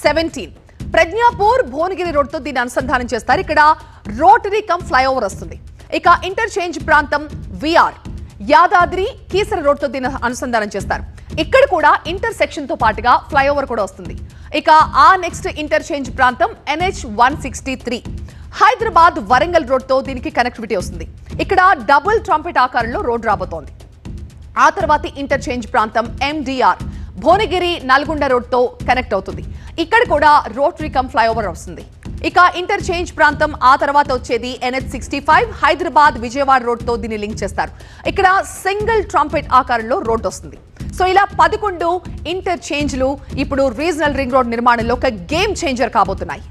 17 Pragnapur Bhuvanagiri road తో దీన్ని అనుసంధానం చేస్తారు. ఇక్కడ రోటరీ కమ్ ఫ్లైఓవర్ వస్తుంది. ఇక ఇంటర్చేంజ్ ప్రాంతం విఆర్ యాదాద్రి కీసర రోడ్ తో దీన్ని అనుసంధానం చేస్తారు. ఇక్కడ కూడా ఇంటర్సెక్షన్ తో పాటుగా ఫ్లైఓవర్ కూడా వస్తుంది. ఇక ఆ నెక్స్ట్ ఇంటర్చేంజ్ ప్రాంతం NH 163 హైదరాబాద్ వరంగల్ రోడ్ తో దీనికి కనెక్టివిటీ వస్తుంది. ఇక్కడ డబుల్ ట్రంపెట్ ఆకారంలో రోడ్ రాబోతోంది. ఆ తర్వాత ఇంటర్చేంజ్ ప్రాంతం MDR భువనగిరి నల్గొండ రోడ్ తో కనెక్ట్ అవుతుంది. ఇక్కడ కూడా రోటరీ కమ్ ఫ్లైఓవర్ వస్తుంది. ఇక ఇంటర్చేంజ్ ప్రాంతం ఆ తర్వాత వచ్చేది NH 65 హైదరాబాద్ విజయవాడ రోడ్ తో దీన్ని లింక్ చేస్తారు. ఇక్కడ సింగిల్ ట్రంపెట్ ఆకారంలో రోడ్ వస్తుంది. సో ఇలా 11 ఇంటర్చేంజ్లు ఇప్పుడు రీజనల్ రింగ్ రోడ్ నిర్మాణంలో ఒక గేమ్ చేంజర్ కాబోతున్నాయి.